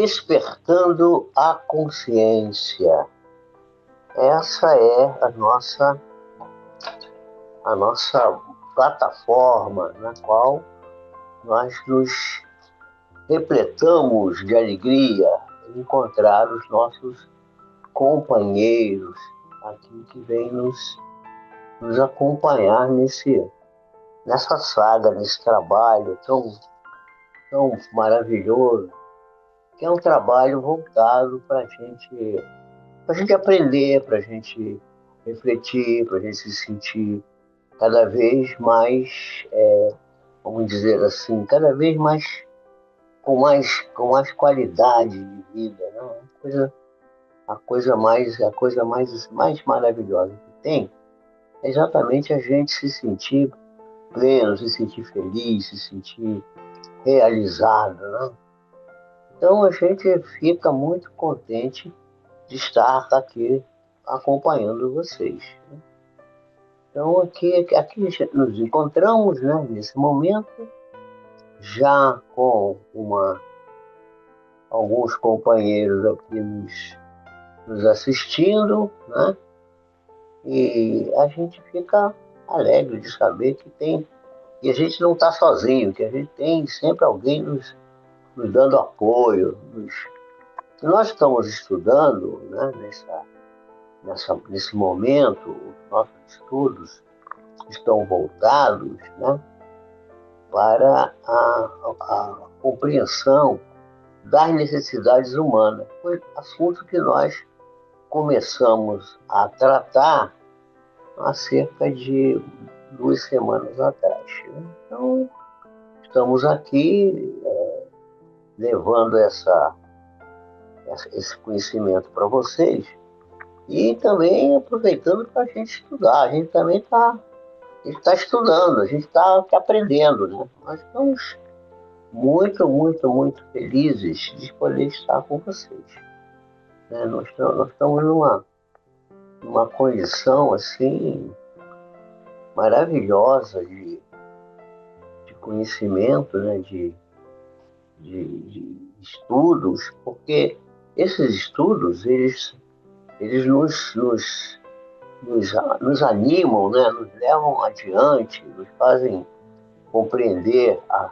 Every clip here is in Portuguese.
Despertando a consciência. Essa é a nossa plataforma na qual nós nos repletamos de alegria em encontrar os nossos companheiros aqui que vêm nos acompanhar nessa saga, nesse trabalho tão maravilhoso, que é um trabalho voltado para a gente aprender, para a gente refletir, para a gente se sentir cada vez mais, vamos dizer assim, cada vez mais com mais qualidade de vida, né? A coisa mais maravilhosa que tem é exatamente a gente se sentir pleno, se sentir feliz, se sentir realizado, né? Então a gente fica muito contente de estar aqui acompanhando vocês. Então aqui nos encontramos, né, nesse momento, já com alguns companheiros aqui nos assistindo, né? E a gente fica alegre de saber que a gente não está sozinho, que a gente tem sempre alguém nos dando apoio. Nós estamos estudando, né, nesse momento, os nossos estudos estão voltados, né, para a compreensão das necessidades humanas. Foi assunto que nós começamos a tratar há cerca de 2 semanas atrás, né? Então, estamos aqui levando esse conhecimento para vocês e também aproveitando para a gente estudar. A gente também está estudando, a gente está aprendendo, né? Nós estamos muito, muito, muito felizes de poder estar com vocês, né? Nós estamos numa condição assim maravilhosa de conhecimento, né? De estudos, porque esses estudos eles nos animam, né? Nos levam adiante, nos fazem compreender a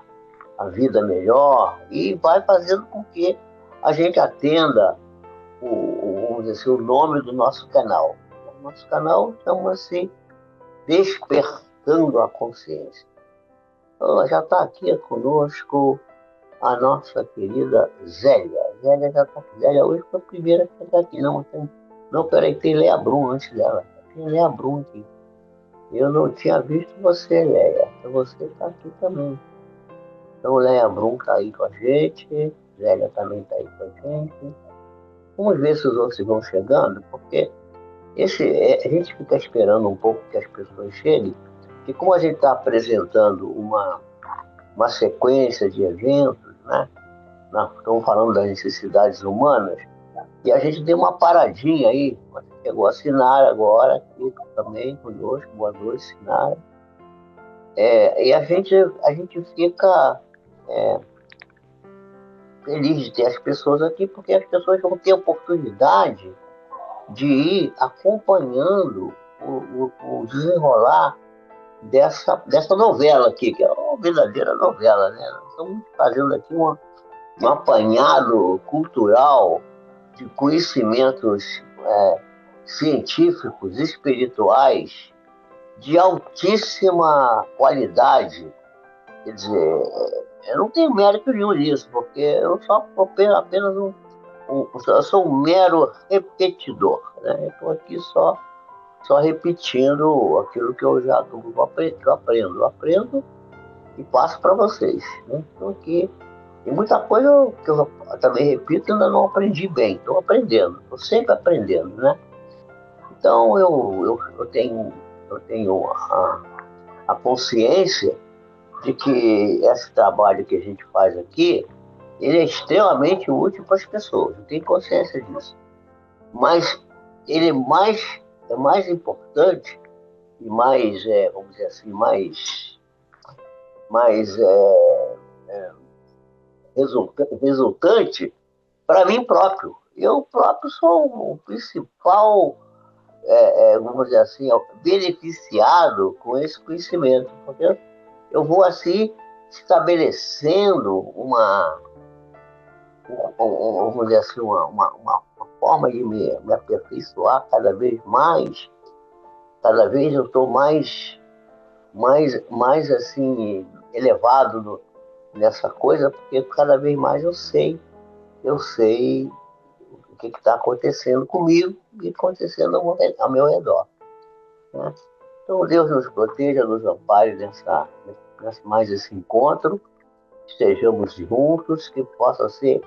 vida melhor e vai fazendo com que a gente atenda vamos dizer assim, o nome do nosso canal. O nosso canal chama-se Despertando a Consciência. Então, já está aqui conosco a nossa querida Zélia. Zélia já está aqui. Zélia hoje foi a primeira que está aqui. Não, peraí, tem Léa Brum antes dela. Tem Léa Brum aqui. Eu não tinha visto você, Léa. Então você está aqui também. Então Léa Brum está aí com a gente. Zélia também está aí com a gente. Vamos ver se os outros vão chegando, porque a gente fica esperando um pouco que as pessoas cheguem, porque como a gente está apresentando uma sequência de eventos, né? Nós estamos falando das necessidades humanas, e a gente deu uma paradinha aí. Você chegou a Sinara agora, aqui também conosco. Boa noite, Sinara. E a gente fica feliz de ter as pessoas aqui, porque as pessoas vão ter a oportunidade de ir acompanhando o desenrolar dessa novela aqui, que é uma verdadeira novela, né? Nós estamos fazendo aqui um apanhado cultural de conhecimentos científicos, espirituais, de altíssima qualidade. Quer dizer, eu não tenho mérito nenhum nisso, porque eu sou apenas eu sou um mero repetidor, né? Eu estou aqui só repetindo aquilo que eu já aprendo. Eu aprendo e passo para vocês, né? Então aqui tem muita coisa que eu também repito e ainda não aprendi bem. Estou aprendendo, estou sempre aprendendo, né? Então eu tenho a consciência de que esse trabalho que a gente faz aqui, ele é extremamente útil para as pessoas. Eu tenho consciência disso. Mas ele é mais importante e mais, vamos dizer assim, mais resultante para mim próprio. Eu próprio sou o principal, vamos dizer assim, beneficiado com esse conhecimento, porque eu vou assim estabelecendo vamos dizer assim, uma forma de me aperfeiçoar cada vez mais. Cada vez eu estou mais assim elevado nessa coisa, porque cada vez mais eu sei o que está acontecendo comigo e acontecendo ao meu redor. Né? Então Deus nos proteja, nos ampare nessa mais esse encontro, estejamos juntos, que possa ser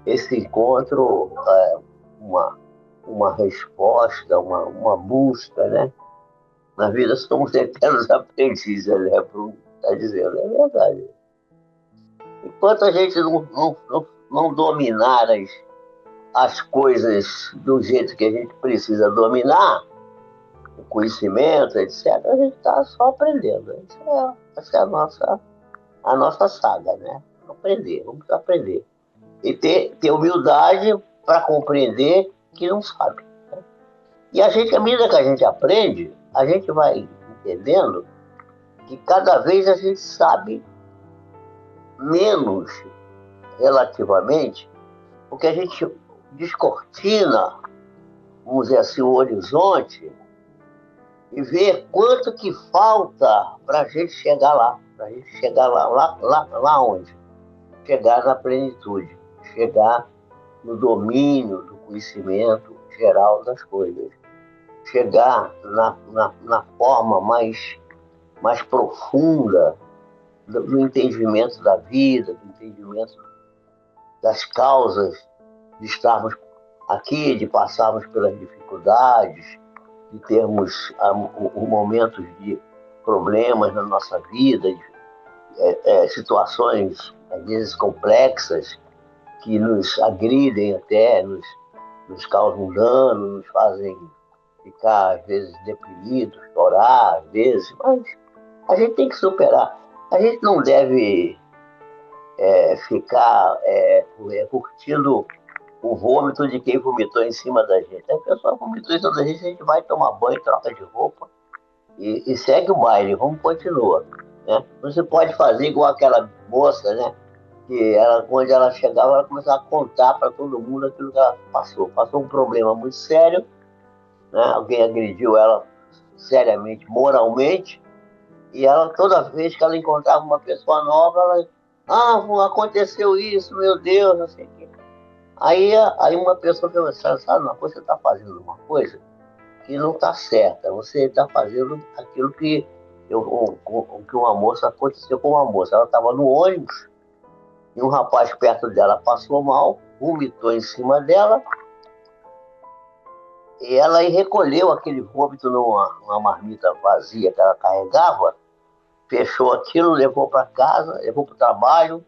esse encontro uma, uma resposta, uma busca, né? Na vida somos eternos aprendizes, né? Bruno está dizendo, é verdade. Enquanto a gente não dominar as coisas do jeito que a gente precisa dominar, o conhecimento, etc., a gente está só aprendendo. Essa é a nossa saga, né? Aprender, vamos aprender. E ter humildade para compreender que não sabe. Né? E a gente, à medida que a gente aprende, a gente vai entendendo que cada vez a gente sabe menos relativamente, porque a gente descortina, vamos dizer assim, o horizonte e vê quanto que falta para a gente chegar lá. Para a gente chegar lá onde? Chegar na plenitude, chegar no domínio do conhecimento geral das coisas, chegar na forma mais profunda do entendimento da vida, do entendimento das causas de estarmos aqui, de passarmos pelas dificuldades, de termos momentos de problemas na nossa vida, situações, às vezes, complexas, que nos agridem até, nos causam dano, nos fazem ficar, às vezes, deprimidos, chorar, às vezes, mas a gente tem que superar. A gente não deve ficar curtindo o vômito de quem vomitou em cima da gente. A pessoa vomitou em cima da gente, a gente vai tomar banho, troca de roupa e segue o baile, vamos continuar. Né? Você pode fazer igual aquela moça, né? Que ela, quando ela chegava, ela começava a contar para todo mundo aquilo que ela passou. Passou um problema muito sério, né? Alguém agrediu ela seriamente, moralmente, e ela, toda vez que ela encontrava uma pessoa nova, aconteceu isso, meu Deus, não sei o quê. Aí uma pessoa falou assim, sabe uma coisa, você está fazendo uma coisa que não está certa, você está fazendo aquilo que uma moça, aconteceu com uma moça. Ela estava no ônibus, e um rapaz perto dela passou mal, vomitou em cima dela, e ela aí recolheu aquele vômito numa marmita vazia que ela carregava, fechou aquilo, levou para casa, levou para o trabalho,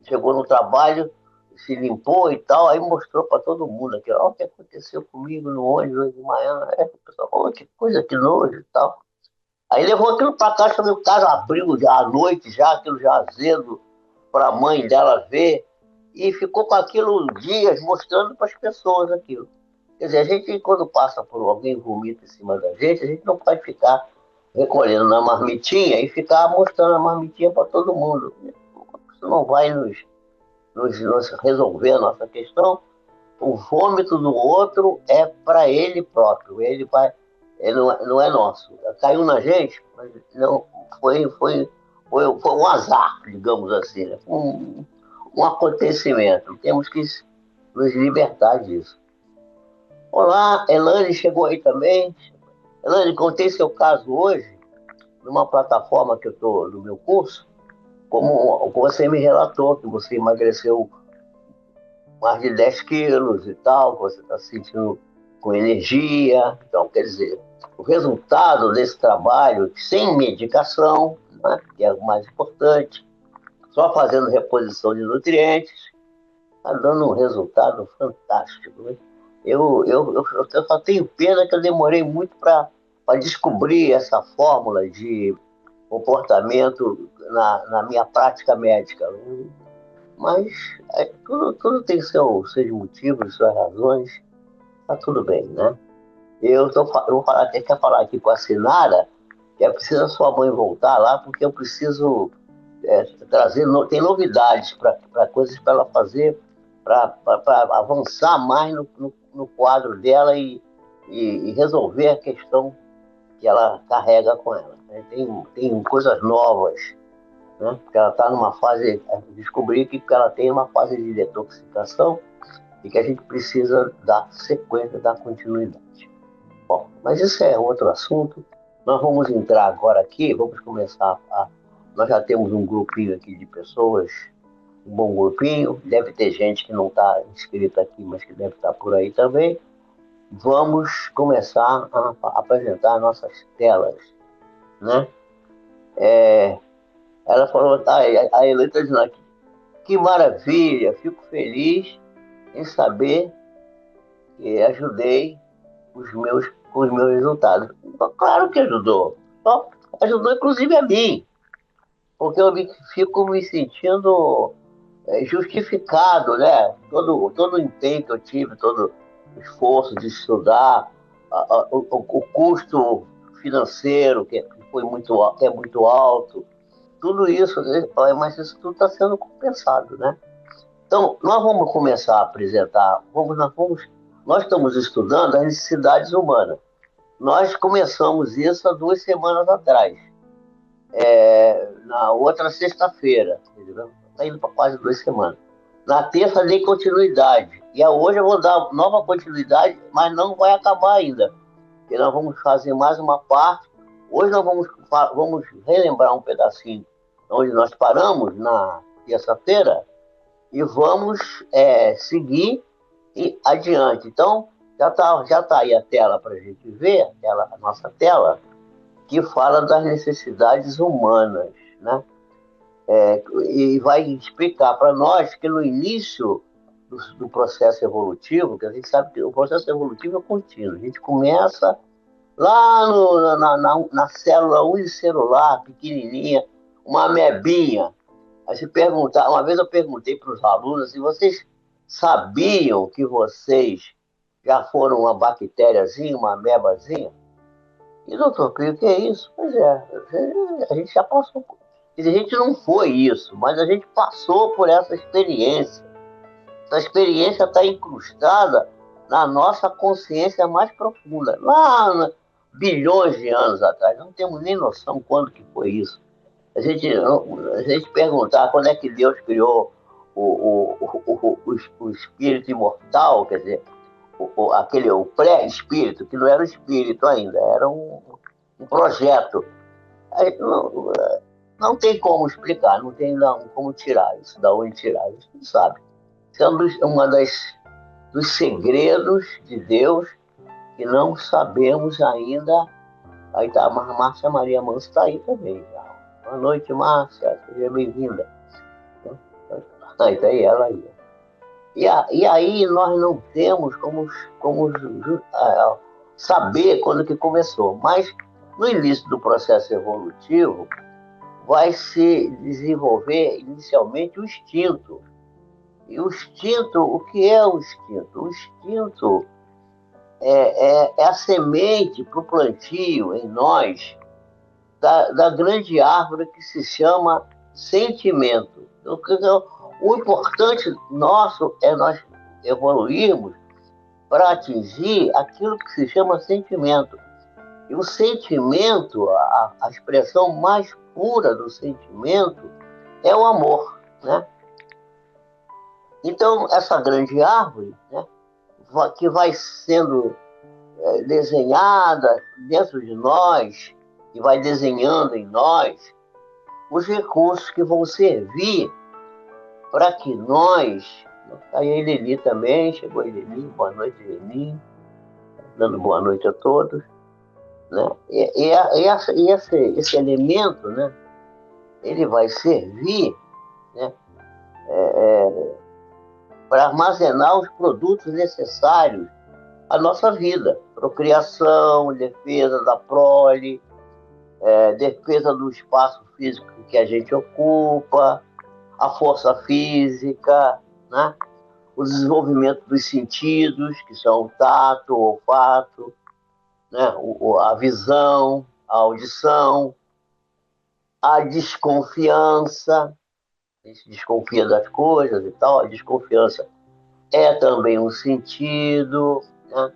chegou no trabalho, se limpou e tal, aí mostrou para todo mundo aqui, o que aconteceu comigo no ônibus hoje de manhã. O pessoal falou, que coisa, que nojo e tal. Aí levou aquilo para casa, também o cara abriu já à noite, já aquilo já azedo, para a mãe dela ver, e ficou com aquilo dias mostrando para as pessoas aquilo. Quer dizer, a gente, quando passa por alguém vomita em cima da gente, a gente não pode ficar recolhendo na marmitinha e ficar mostrando a marmitinha para todo mundo. Isso não vai nos resolver a nossa questão. O vômito do outro é para ele próprio, ele não é nosso. Caiu na gente, mas não, foi um azar, digamos assim, né? Um acontecimento. Temos que nos libertar disso. Olá, Elane chegou aí também. Elane, contei seu caso hoje numa plataforma que eu estou no meu curso, como você me relatou, que você emagreceu mais de 10 quilos e tal, você está se sentindo com energia. Então, quer dizer, o resultado desse trabalho sem medicação, né, que é o mais importante, só fazendo reposição de nutrientes, está dando um resultado fantástico. Né? Eu só tenho pena que eu demorei muito para descobrir essa fórmula de comportamento na minha prática médica. Mas tudo tem seus motivos, suas razões, tá tudo bem, né? Eu vou falar, até quer falar aqui com a Sinara, que é preciso sua mãe voltar lá, porque eu preciso trazer, tem novidades para coisas para ela fazer, para avançar mais no quadro dela e resolver a questão que ela carrega com ela, né? Tem coisas novas, né? Porque ela está numa fase, descobri que ela tem uma fase de detoxificação e que a gente precisa dar sequência, dar continuidade. Bom, mas isso é outro assunto. Nós vamos entrar agora aqui, vamos começar a. Nós já temos um grupinho aqui de pessoas, um bom grupinho. Deve ter gente que não está inscrita aqui, mas que deve estar por aí também. Vamos começar a apresentar nossas telas, né? É, ela falou, a Helena está dizendo aqui, que maravilha, fico feliz em saber que ajudei com os meus resultados. Claro que ajudou. Só ajudou inclusive a mim, porque fico me sentindo justificado, né? Todo o empenho que eu tive, todo o esforço de estudar, o custo financeiro que é muito alto, tudo isso, né? Mas isso tudo está sendo compensado, né? Então, nós vamos começar a apresentar, nós estamos estudando as necessidades humanas. Nós começamos isso há 2 semanas atrás, na outra sexta-feira, está indo para quase 2 semanas. Na terça dei continuidade, e hoje eu vou dar nova continuidade, mas não vai acabar ainda, porque nós vamos fazer mais uma parte. Hoje nós vamos relembrar um pedacinho onde nós paramos na terça-feira, e vamos seguir adiante. Então, já tá aí a tela para a gente ver, a nossa tela, que fala das necessidades humanas, né? E vai explicar para nós que no início do processo evolutivo, que a gente sabe que o processo evolutivo é contínuo, a gente começa lá na célula unicelular, pequenininha, uma amebinha. Uma vez eu perguntei para os alunos se vocês sabiam que vocês já foram uma bactériazinha, uma amebazinha? E, doutor, o que é isso? Pois é, a gente já passou por. A gente não foi isso, mas a gente passou por essa experiência. Essa experiência está incrustada na nossa consciência mais profunda, lá bilhões de anos atrás. Não temos nem noção quando que foi isso. A gente perguntar quando é que Deus criou o espírito imortal, quer dizer, o pré-espírito, que não era o espírito ainda, era um projeto. Aí, não tem como explicar, não tem como tirar isso, da onde tirar isso, não sabe. Isso é dos segredos de Deus que não sabemos ainda. Aí tá, a Márcia Maria Manso está aí também. Boa noite, Márcia, seja bem-vinda. Aí tá aí ela aí. E aí nós não temos como saber quando que começou, mas no início do processo evolutivo vai se desenvolver inicialmente o instinto. E o instinto, o que é o instinto? O instinto é a semente para o plantio em nós da grande árvore que se chama sentimento. O importante nosso é nós evoluirmos para atingir aquilo que se chama sentimento. E o sentimento, a expressão mais pura do sentimento é o amor, né? Então, essa grande árvore, né, que vai sendo desenhada dentro de nós, que vai desenhando em nós os recursos que vão servir para que nós. Aí a Eleni também, chegou a Eleni, boa noite, Eleni, dando boa noite a todos. Né? Esse elemento, né, ele vai servir, né, para armazenar os produtos necessários à nossa vida. Procriação, defesa da prole, defesa do espaço físico que a gente ocupa, a força física, né? O desenvolvimento dos sentidos, que são o tato, o olfato, né? A visão, a audição, a desconfiança, a gente desconfia das coisas e tal, a desconfiança é também um sentido, né?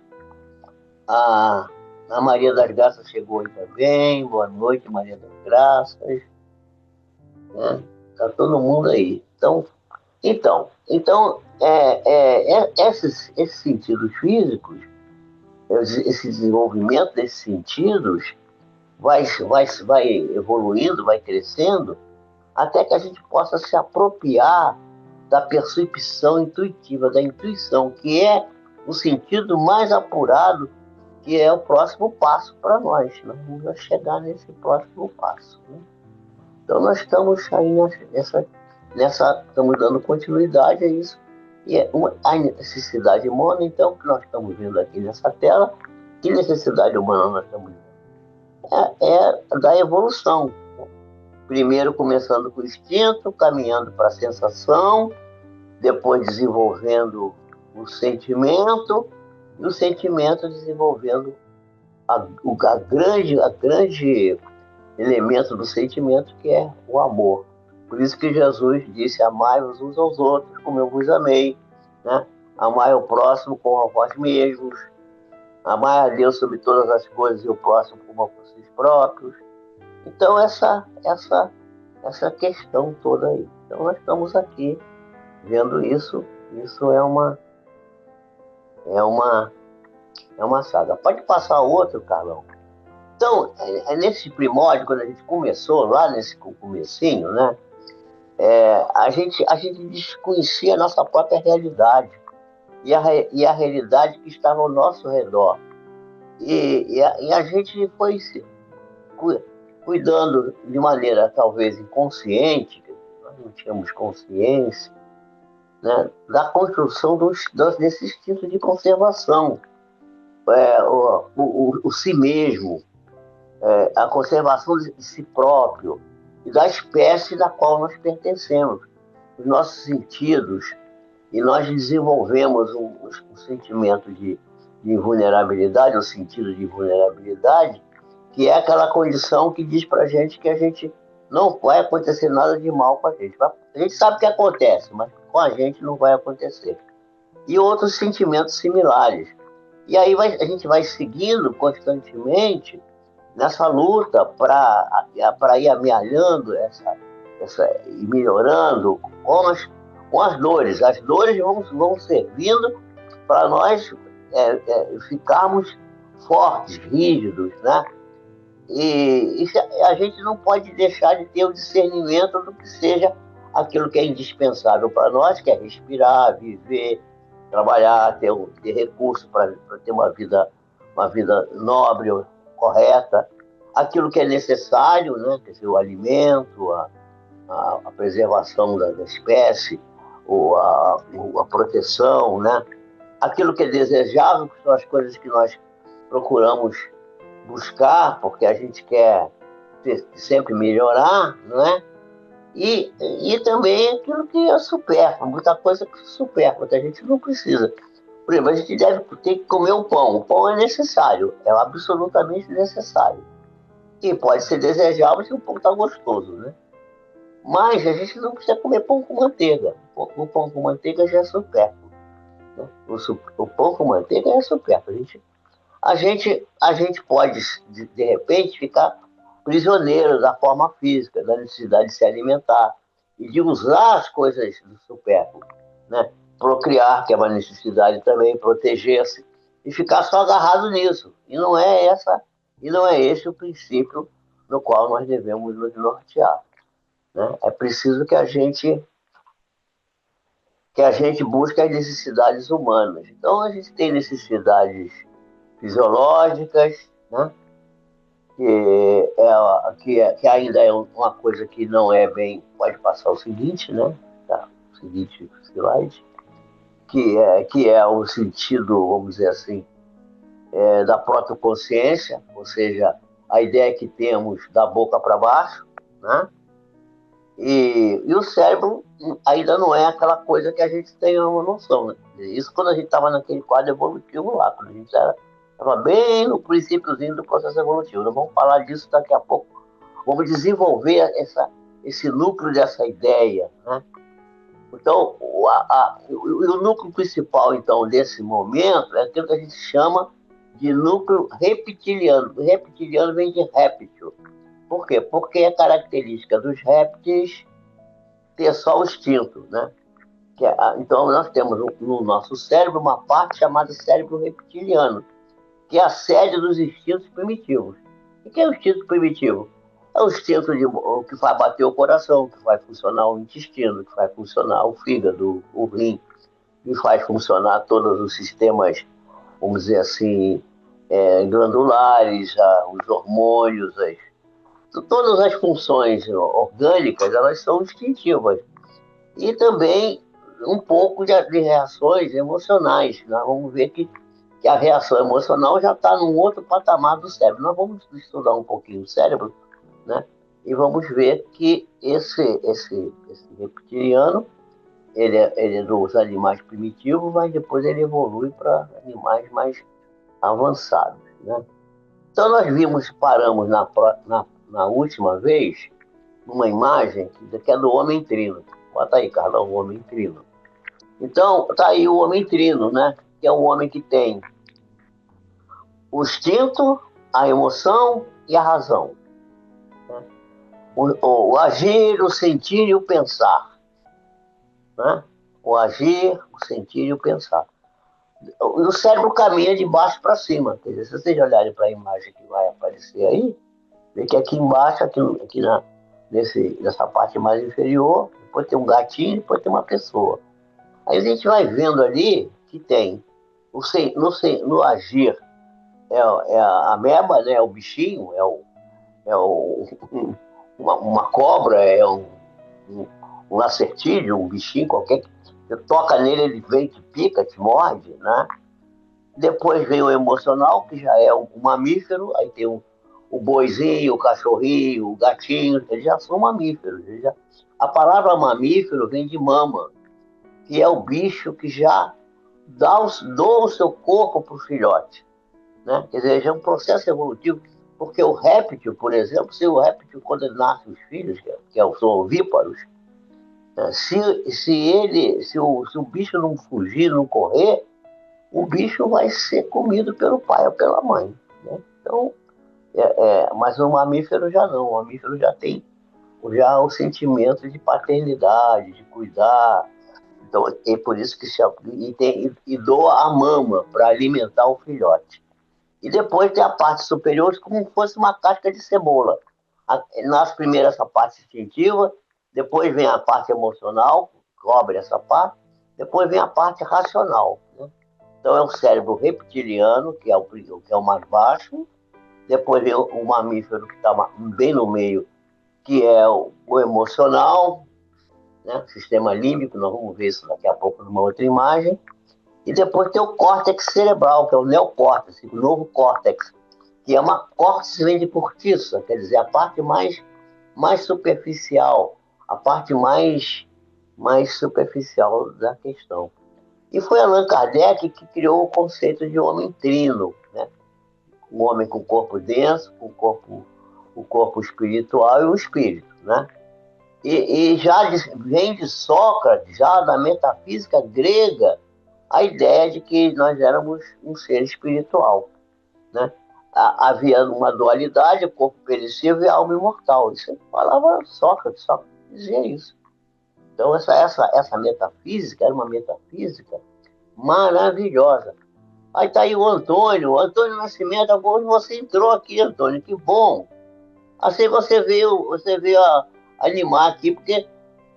A, a Maria das Graças chegou aí também, boa noite, Maria das Graças, né? Tá todo mundo aí. Esses sentidos físicos, esse desenvolvimento desses sentidos vai evoluindo, vai crescendo, até que a gente possa se apropriar da percepção intuitiva, da intuição, que é o sentido mais apurado, que é o próximo passo para nós. Nós vamos chegar nesse próximo passo, né? Então nós estamos aí estamos dando continuidade a isso. E a necessidade humana, então, que nós estamos vendo aqui nessa tela, que necessidade humana nós estamos vendo? É da evolução. Primeiro começando com o instinto, caminhando para a sensação, depois desenvolvendo o sentimento, e o sentimento desenvolvendo a grande elemento do sentimento, que é o amor. Por isso que Jesus disse: amai-vos uns aos outros como eu vos amei, né? Amai o próximo como a vós mesmos, amai a Deus sobre todas as coisas e o próximo como a vocês próprios. Então essa questão toda aí. Então nós estamos aqui vendo isso. Isso é uma saga. Pode passar outro, Carlão? Então, nesse primórdio, quando a gente começou, lá nesse comecinho, né? A gente desconhecia a nossa própria realidade e a realidade que estava ao nosso redor. E a gente foi se cuidando de maneira talvez inconsciente, nós não tínhamos consciência, né, da construção desse instinto de conservação, o si mesmo, a conservação de si próprio e da espécie da qual nós pertencemos, os nossos sentidos, e nós desenvolvemos um sentimento de vulnerabilidade, o sentido de vulnerabilidade, que é aquela condição que diz para a gente que a gente não vai acontecer nada de mal com a gente. A gente sabe que acontece, mas com a gente não vai acontecer. E outros sentimentos similares. E aí a gente vai seguindo constantemente nessa luta para ir amealhando e melhorando com as dores. As dores vão servindo para nós ficarmos fortes, rígidos, né? E a gente não pode deixar de ter o discernimento do que seja aquilo que é indispensável para nós, que é respirar, viver, trabalhar, ter recursos para ter uma vida nobre, correta, aquilo que é necessário, né? Quer dizer, o alimento, a preservação da espécie, ou a proteção, né? Aquilo que é desejável, que são as coisas que nós procuramos buscar, porque a gente quer sempre melhorar, não é? E também aquilo que é supérfluo, muita coisa que é supérflua, que a gente não precisa. Por exemplo, a gente deve ter que comer o pão. O pão é necessário, é absolutamente necessário. E pode ser desejável se o pão está gostoso, né? Mas a gente não precisa comer pão com manteiga. O pão com manteiga já é supérfluo, né? O pão com manteiga é supérfluo. A gente pode, de repente, ficar prisioneiro da forma física, da necessidade de se alimentar e de usar as coisas do supérfluo, né? Procriar, que é uma necessidade também, proteger-se, e ficar só agarrado nisso. E não é esse o princípio no qual nós devemos nos nortear, né? É preciso que a gente busque as necessidades humanas. Então a gente tem necessidades fisiológicas, né? Que ainda é uma coisa que não é bem. Pode passar o seguinte, né? Tá, o seguinte slide, que é o sentido, vamos dizer assim, da protoconsciência, ou seja, a ideia que temos da boca para baixo, né? E o cérebro ainda não é aquela coisa que a gente tem uma noção, né? Isso quando a gente estava naquele quadro evolutivo lá, quando a gente estava bem no princípiozinho do processo evolutivo. Nós vamos falar disso daqui a pouco. Vamos desenvolver esse núcleo dessa ideia, né? Então, o núcleo principal, então, desse momento é aquilo que a gente chama de núcleo reptiliano. O reptiliano vem de réptil. Por quê? Porque é característica dos répteis ter só o instinto, né? Então, nós temos no nosso cérebro uma parte chamada cérebro reptiliano, que é a sede dos instintos primitivos. O que é o instinto primitivo? É o instinto que faz bater o coração, que faz funcionar o intestino, que faz funcionar o fígado, o rim, que faz funcionar todos os sistemas, vamos dizer assim, glandulares, os hormônios, todas as funções orgânicas, elas são instintivas. E também um pouco de reações emocionais. Nós vamos ver que a reação emocional já está num outro patamar do cérebro. Nós vamos estudar um pouquinho o cérebro, né? E vamos ver que esse reptiliano, ele é dos animais primitivos, mas depois ele evolui para animais mais avançados, né? Então nós paramos na última vez, numa imagem que é do homem trino. Bota aí, Carlão, o homem trino. Então, tá aí o homem trino, né? Que é um homem que tem o instinto, a emoção e a razão. Né? O agir, o sentir e o pensar. Né? O agir, o sentir e o pensar. O cérebro caminha de baixo para cima. Quer dizer, se vocês olharem para a imagem que vai aparecer aí, vê que aqui embaixo, nessa parte mais inferior, depois tem um gatinho, depois tem uma pessoa. Aí a gente vai vendo ali que tem no agir é a ameba, né? É o bichinho, é o, uma cobra, um lacertídeo, um bichinho qualquer que você toca nele, ele vem, te pica, te morde, né? Depois vem o emocional, que já é um mamífero, aí tem o boizinho, o cachorrinho, o gatinho, eles já são mamíferos. A palavra mamífero vem de mama, que é o bicho que já doa o seu corpo para o filhote. Né? Quer dizer, já é um processo evolutivo, porque o réptil, por exemplo, se o réptil, quando ele nasce os filhos, são ovíparos, né? Se o bicho não fugir, não correr, o bicho vai ser comido pelo pai ou pela mãe. Né? Então, mas o mamífero já não, o mamífero já tem já o sentimento de paternidade, de cuidar. Então, é por isso que e doa a mama para alimentar o filhote. E depois tem a parte superior como se fosse uma casca de cebola. Nasce primeiro essa parte instintiva, depois vem a parte emocional, cobre essa parte, depois vem a parte racional. Né? Então é o cérebro reptiliano, que é o mais baixo, depois vem o mamífero, que está bem no meio, que é o emocional, né? Sistema límbico, nós vamos ver isso daqui a pouco numa outra imagem. E depois tem o córtex cerebral, que é o neocórtex, o novo córtex, que é uma córtex vem de cortiça, quer dizer, a parte mais superficial, a parte mais superficial da questão. E foi Allan Kardec que criou o conceito de homem trino, né? O homem com corpo denso, com o corpo espiritual e o espírito, né? E já vem de Sócrates, já da metafísica grega, a ideia de que nós éramos um ser espiritual. Né? Havia uma dualidade, corpo perecível e alma imortal. Isso falava Sócrates dizia isso. Então, essa metafísica era uma metafísica maravilhosa. Aí está aí o Antônio Nascimento, agora você entrou aqui, Antônio, que bom. Assim você veio animar aqui, porque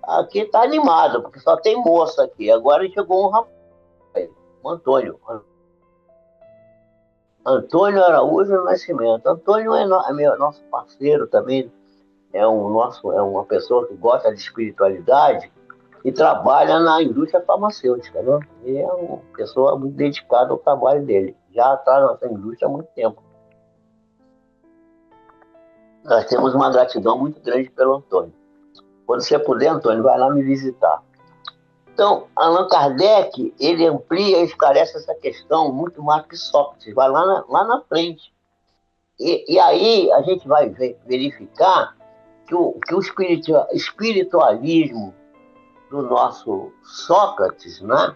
aqui está animado, porque só tem moça aqui. Agora chegou um rapaz, o Antônio. Antônio Araújo Nascimento. Antônio nosso parceiro também, é uma pessoa que gosta de espiritualidade e trabalha na indústria farmacêutica. Né? Ele é uma pessoa muito dedicada ao trabalho dele. Já está nessa indústria há muito tempo. Nós temos uma gratidão muito grande pelo Antônio. Quando você puder, Antônio, vai lá me visitar. Então, Allan Kardec, ele amplia e esclarece essa questão muito mais que Sócrates, vai lá na frente. E aí a gente vai verificar que o espiritualismo do nosso Sócrates, né?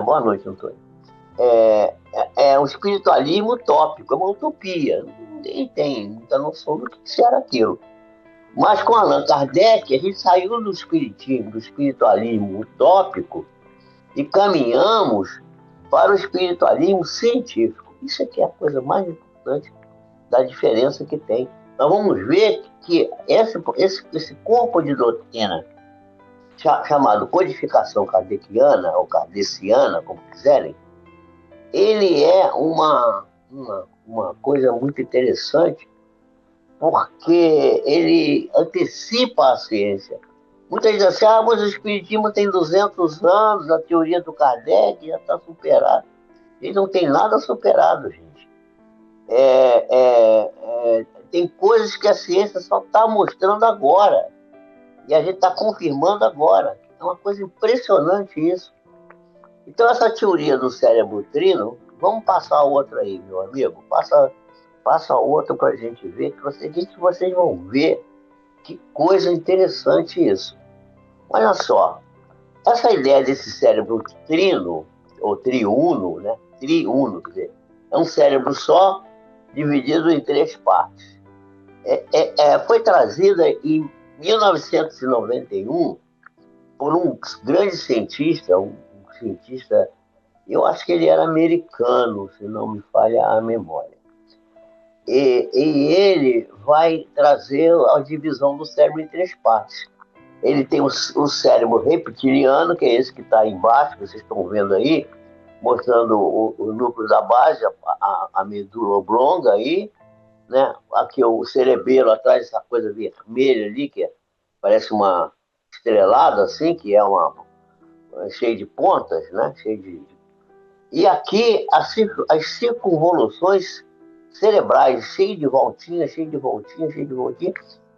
Boa noite, Antônio. É um espiritualismo utópico, é uma utopia. Ninguém tem muita noção do que era aquilo. Mas com Allan Kardec, a gente saiu do espiritismo, do espiritualismo utópico e caminhamos para o espiritualismo científico. Isso aqui é a coisa mais importante da diferença que tem. Nós vamos ver que esse corpo de doutrina, chamado codificação kardeciana, ou kardeciana, como quiserem, ele é uma coisa muito interessante, porque ele antecipa a ciência. Muitas vezes dizem assim, mas o espiritismo tem 200 anos, a teoria do Kardec já está superada. Ele não tem nada superado, gente. Tem coisas que a ciência só está mostrando agora, e a gente está confirmando agora. É uma coisa impressionante isso. Então, essa teoria do cérebro trino, vamos passar outra aí, meu amigo. Passa outra para a gente ver, que vocês vão ver que coisa interessante isso. Olha só, essa ideia desse cérebro trino, ou triuno, né? Triuno, quer dizer, é um cérebro só, dividido em 3 partes. Foi trazida em 1991 por um grande cientista, um cientista, eu acho que ele era americano, se não me falha a memória. E ele vai trazer a divisão do cérebro em 3 partes. Ele tem o cérebro reptiliano, que é esse que está embaixo, que vocês estão vendo aí, mostrando o núcleo da base, a medula oblonga aí, né? Aqui o cerebelo atrás, essa coisa vermelha ali, que parece uma estrelada assim, que é cheia de pontas, né? E aqui as circunvoluções cerebrais, cheio de voltinhas.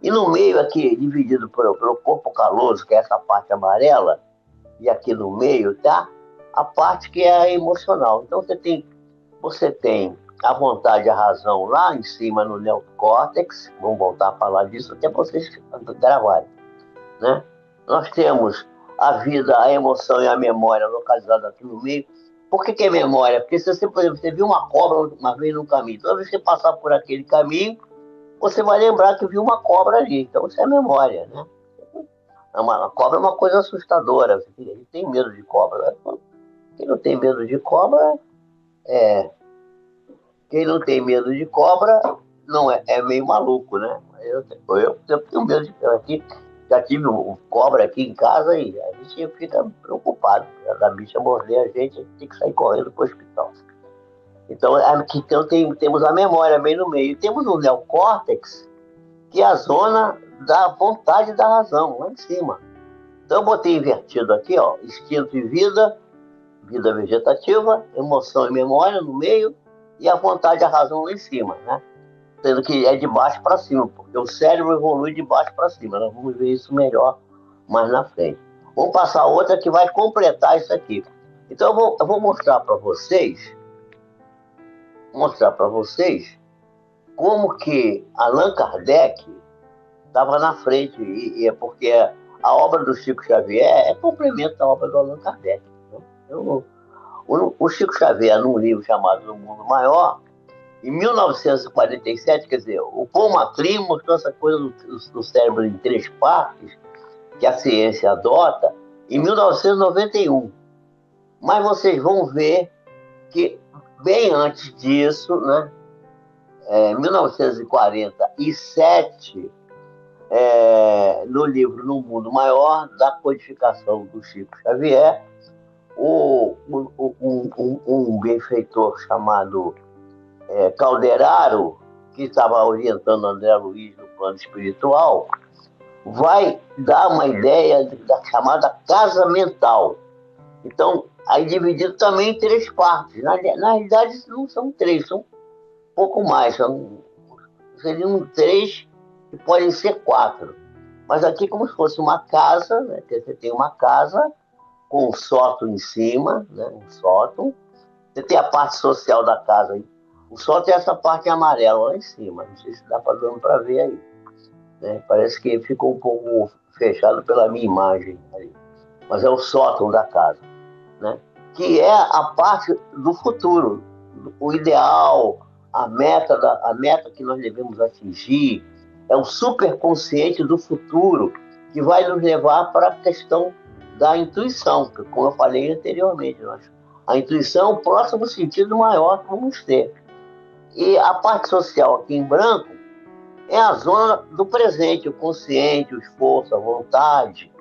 E no meio aqui, dividido pelo corpo caloso, que é essa parte amarela, e aqui no meio tá a parte que é a emocional. Então você tem a vontade e a razão lá em cima no neocórtex, vamos voltar a falar disso até vocês gravarem, né? Nós temos a vida, a emoção e a memória localizadas aqui no meio. Por que é memória? Porque se você, por exemplo, você viu uma cobra uma vez no caminho, toda vez que você passar por aquele caminho, você vai lembrar que viu uma cobra ali. Então isso é memória, né? A cobra é uma coisa assustadora. A gente tem medo de cobra. Quem não tem medo de cobra quem não tem medo de cobra não é meio maluco, né? Eu tenho medo de aqui. Já tive cobra aqui em casa e a gente fica preocupado. A bicha morder a gente tem que sair correndo para o hospital. Então, aqui temos a memória bem no meio. Temos o neocórtex, que é a zona da vontade e da razão, lá em cima. Então, eu botei invertido aqui, ó, instinto e vida vegetativa, emoção e memória no meio, e a vontade e a razão lá em cima, né? Sendo que é de baixo para cima, porque o cérebro evolui de baixo para cima. Nós vamos ver isso melhor mais na frente. Vamos passar outra que vai completar isso aqui. Então eu vou mostrar para vocês como que Allan Kardec estava na frente, e é porque a obra do Chico Xavier complemento da obra do Allan Kardec. Né? Então, o Chico Xavier, num livro chamado O Mundo Maior, em 1947, quer dizer, o Paul MacLean mostrou essa coisa do cérebro em 3 partes, que a ciência adota, em 1991. Mas vocês vão ver que, bem antes disso, né, em 1947, no livro No Mundo Maior, da codificação do Chico Xavier, um benfeitor chamado Calderaro, que estava orientando André Luiz no plano espiritual, vai dar uma ideia da chamada casa mental. Então, aí dividido também em 3 partes. Na realidade, não são 3, são um pouco mais. Seriam 3 que podem ser 4. Mas aqui como se fosse uma casa, né? Você tem uma casa com um sótão em cima, né? Um sótão. Você tem a parte social da casa aí. O sótão é essa parte amarela lá em cima. Não sei se dá para ver aí. Né? Parece que ficou um pouco fechado pela minha imagem ali. Mas é o sótão da casa, né? Que é a parte do futuro, o ideal, a meta que nós devemos atingir, é o superconsciente do futuro que vai nos levar para a questão da intuição, que, como eu falei anteriormente, a intuição é o próximo sentido maior que vamos ter. E a parte social aqui em branco é a zona do presente, o consciente, o esforço, a vontade.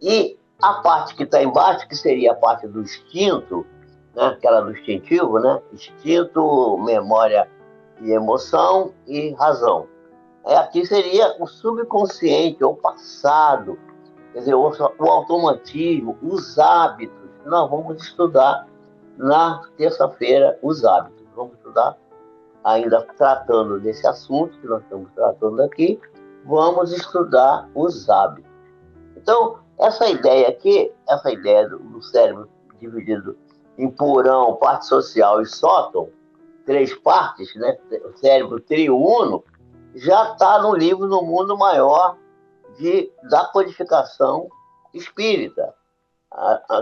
E a parte que está embaixo, que seria a parte do instinto, né? Aquela do instintivo, né? Instinto, memória e emoção e razão. Aqui seria o subconsciente, o passado, quer dizer, o automatismo, os hábitos. Nós vamos estudar na terça-feira os hábitos. Vamos estudar, ainda tratando desse assunto que nós estamos tratando aqui, vamos estudar os hábitos. Então, essa ideia aqui, essa ideia do cérebro dividido em porão, parte social e sótão, três partes, né? O cérebro triuno, já está no livro No Mundo Maior da Codificação Espírita,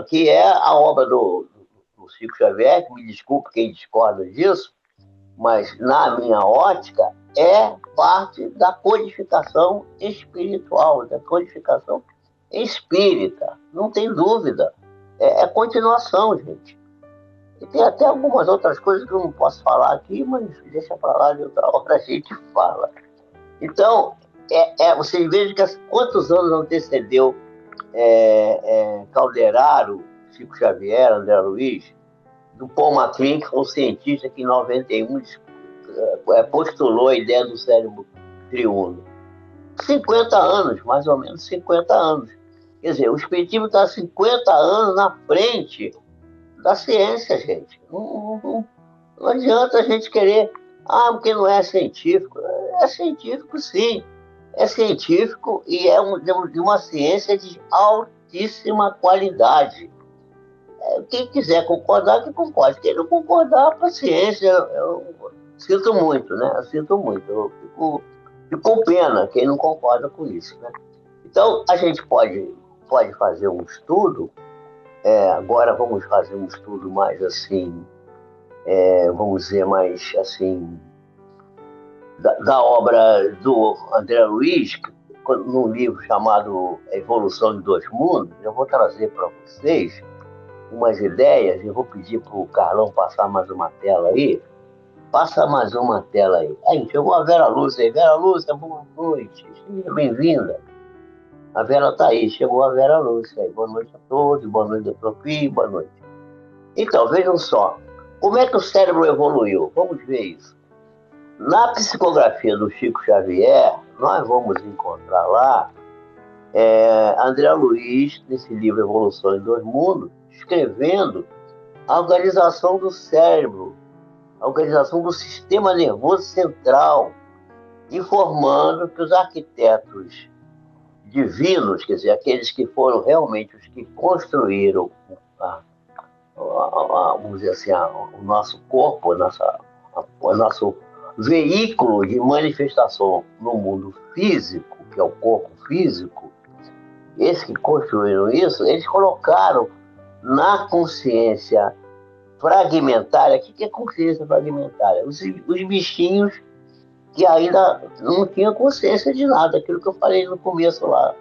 que é a obra do Chico Xavier, que me desculpe quem discorda disso, mas na minha ótica é parte da codificação espiritual, da codificação espírita, não tem dúvida. É continuação, gente. E tem até algumas outras coisas que eu não posso falar aqui, mas deixa para lá, de outra hora a gente fala. Então, vocês vejam que quantos anos antecedeu Calderaro, Chico Xavier, André Luiz, do Paul MacLean, que foi um cientista que em 91 postulou a ideia do cérebro triuno. 50 anos, mais ou menos 50 anos. Quer dizer, o espiritismo está 50 anos na frente da ciência, gente. Não adianta a gente querer, porque não é científico. É científico, sim. É científico e é de uma ciência de altíssima qualidade. Quem quiser concordar, que concorde. Quem não concordar, paciência. Eu sinto muito, né? Eu sinto muito. Eu fico com pena quem não concorda com isso, né? Então, a gente pode fazer um estudo. Agora vamos fazer um estudo mais assim, vamos dizer, mais assim, da obra do André Luiz, num livro chamado Evolução de Dois Mundos. Eu vou trazer para vocês umas ideias. Eu vou pedir para o Carlão passar mais uma tela aí. Passa mais uma tela aí. Aí, chegou a Vera Lúcia aí. Vera Lúcia, boa noite. Seja bem-vinda. A Vera está aí. Chegou a Vera Lúcia aí. Boa noite a todos. Boa noite, doutor Pio. Boa noite. Então, vejam só. Como é que o cérebro evoluiu? Vamos ver isso. Na psicografia do Chico Xavier, nós vamos encontrar lá André Luiz, nesse livro Evolução em Dois Mundos, escrevendo a organização do cérebro, a organização do sistema nervoso central, informando que os arquitetos divinos, quer dizer, aqueles que foram realmente os que construíram, vamos dizer assim, o nosso corpo, o nosso veículo de manifestação no mundo físico, que é o corpo físico, esses que construíram isso, eles colocaram na consciência fragmentária. O que é consciência fragmentária? Os bichinhos que ainda não tinham consciência de nada, aquilo que eu falei no começo lá.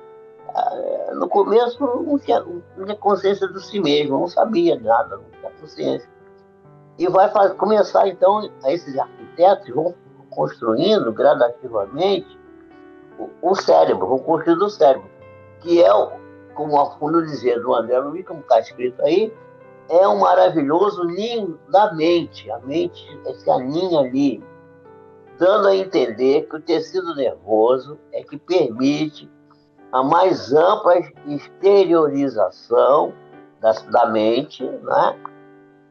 No começo não tinha consciência de si mesmo, não sabia nada, não tinha consciência. E vai começar então, esses arquitetos vão construindo gradativamente o cérebro, vão construindo o cérebro, que é, como a fundo dizer do André Luiz, como está escrito aí, é um maravilhoso ninho da mente. A mente se aninha ali, dando a entender que o tecido nervoso é que permite a mais ampla exteriorização da mente, né?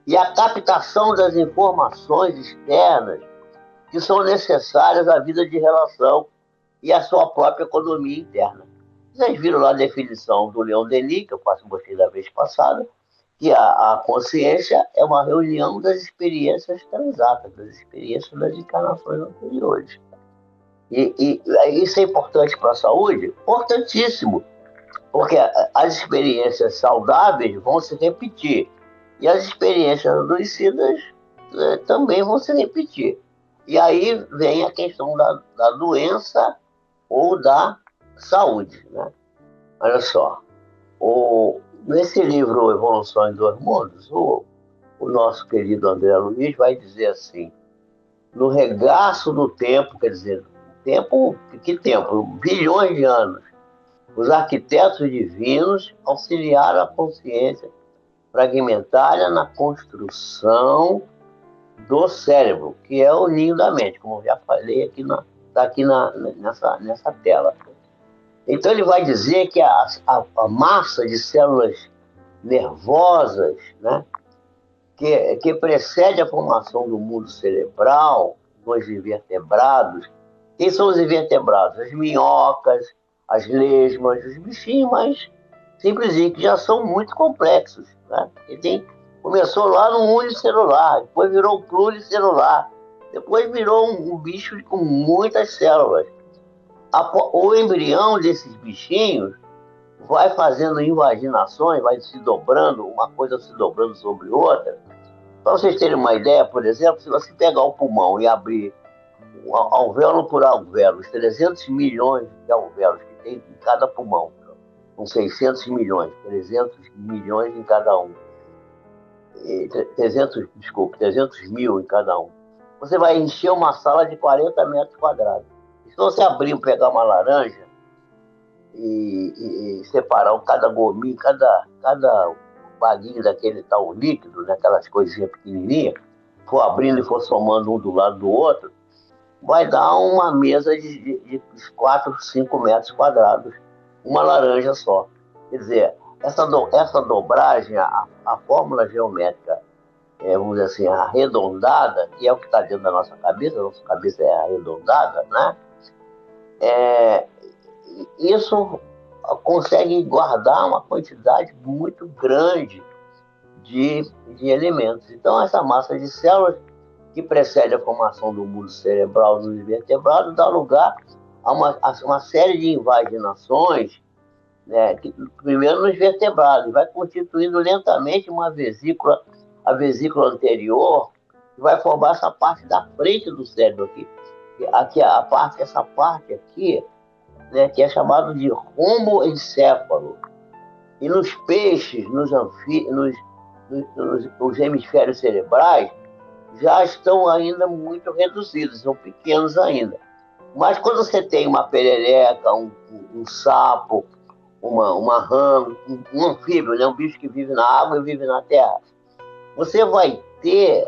E a captação das informações externas que são necessárias à vida de relação e à sua própria economia interna. Vocês viram lá a definição do Leon Denis, que eu mostrei da vez passada, que a consciência é uma reunião das experiências transatas, das experiências das encarnações anteriores. E isso é importante para a saúde? Importantíssimo, porque as experiências saudáveis vão se repetir e as experiências adoecidas também vão se repetir. E aí vem a questão da doença ou da saúde, né? Olha só, nesse livro Evolução em Dois Mundos, o nosso querido André Luiz vai dizer assim: no regaço do tempo, quer dizer, tempo, que tempo? Bilhões de anos, os arquitetos divinos auxiliaram a consciência fragmentária na construção do cérebro, que é o ninho da mente, como eu já falei aqui, está aqui nessa tela. Então ele vai dizer que a massa de células nervosas, né, que precede a formação do mundo cerebral, dos invertebrados. Quem são os invertebrados? As minhocas, as lesmas, os bichinhos mais simplesinhos, que já são muito complexos. Né? Começou lá no unicelular, depois virou pluricelular, depois virou um bicho com muitas células. O embrião desses bichinhos vai fazendo invaginações, vai se dobrando, uma coisa se dobrando sobre outra. Para vocês terem uma ideia, por exemplo, se você pegar o pulmão e abrir alvéolo por alvéolo, os 300 milhões de alvéolos que tem em cada pulmão, com 600 milhões, 300 milhões em cada um, 300 mil em cada um, você vai encher uma sala de 40 metros quadrados. Se você abrir e pegar uma laranja e separar cada gominho, cada baguinho daquele tal líquido, daquelas coisinhas pequenininhas, for abrindo e for somando um do lado do outro, vai dar uma mesa de 4, 5 metros quadrados, uma laranja só. Quer dizer, essa dobragem, a fórmula geométrica, vamos dizer assim, arredondada, que é o que está dentro da nossa cabeça é arredondada, né? Isso consegue guardar uma quantidade muito grande de elementos. Então, essa massa de células que precede a formação do mundo cerebral dos invertebrados dá lugar a uma série de invaginações, né, primeiro nos vertebrados, vai constituindo lentamente uma vesícula, a vesícula anterior, que vai formar essa parte da frente do cérebro aqui. Essa parte aqui, né, que é chamado de romboencéfalo. E nos peixes, nos hemisférios cerebrais, já estão ainda muito reduzidos, são pequenos ainda. Mas quando você tem uma perereca, um sapo, uma rã, um anfíbio, né, um bicho que vive na água e vive na terra, você vai ter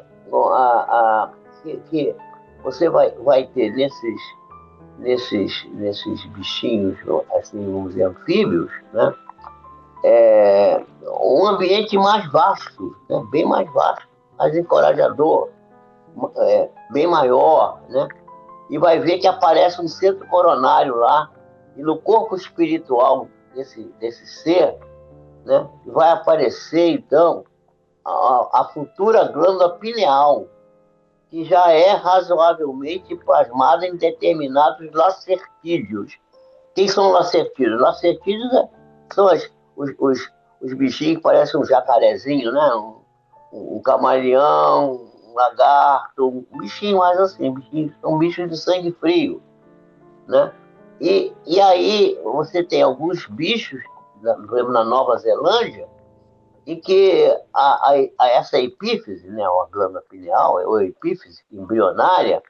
você vai ter nesses bichinhos, assim, vamos dizer, anfíbios, né, um ambiente mais vasto, né, bem mais vasto, mais encorajador, bem maior, né? E vai ver que aparece um centro coronário lá, e no corpo espiritual desse ser, né, vai aparecer, então, a futura glândula pineal, que já é razoavelmente plasmada em determinados lacertídeos. Quem são lacertídeos? Lacertídeos são os bichinhos que parecem um jacarezinho, né? Um camaleão, um lagarto, um bichinho mais assim, são bichos de sangue frio, né? E aí você tem alguns bichos, por exemplo, na Nova Zelândia, em que essa epífise, né, a glândula pineal, ou epífise embrionária,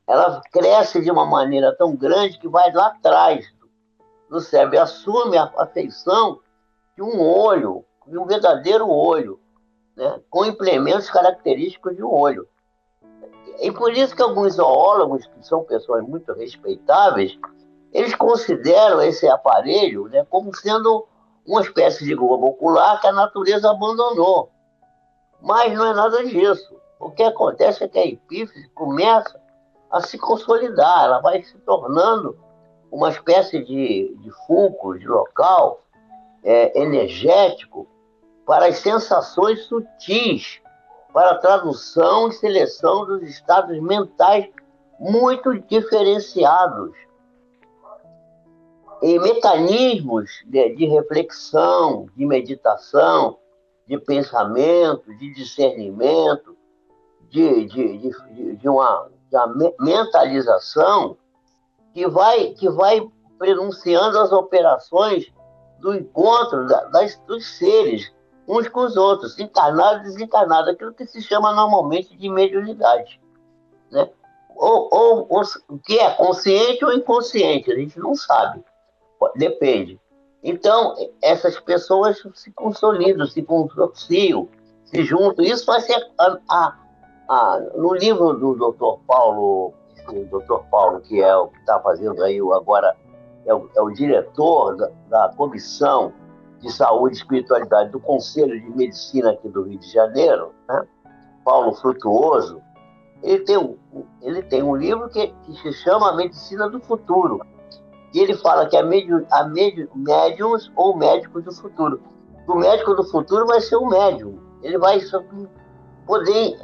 ela cresce de uma maneira tão grande que vai lá atrás do cérebro e assume a feição de um olho, de um verdadeiro olho, né, com implementos característicos de um olho. E por isso que alguns zoólogos, que são pessoas muito respeitáveis, eles consideram esse aparelho, né, como sendo uma espécie de globo ocular que a natureza abandonou. Mas não é nada disso. O que acontece é que a epífise começa a se consolidar, ela vai se tornando uma espécie de fulcro, de local energético para as sensações sutis, para a tradução e seleção dos estados mentais muito diferenciados, em mecanismos de reflexão, de meditação, de pensamento, de discernimento, de uma mentalização que vai prenunciando as operações do encontro dos seres, uns com os outros, encarnado e desencarnado, aquilo que se chama normalmente de mediunidade. Né? Ou o que é consciente ou inconsciente, a gente não sabe, depende. Então, essas pessoas se consolidam, se consorciam, se juntam. Isso vai ser no livro do Dr. Paulo, Dr. Paulo, que é o que está fazendo aí agora, é o diretor da Comissão de Saúde e Espiritualidade do Conselho de Medicina aqui do Rio de Janeiro, né? Paulo Frutuoso. Ele tem um livro que se chama A Medicina do Futuro. E ele fala que médiums ou médicos do futuro. O médico do futuro vai ser um médium. Ele vai poder,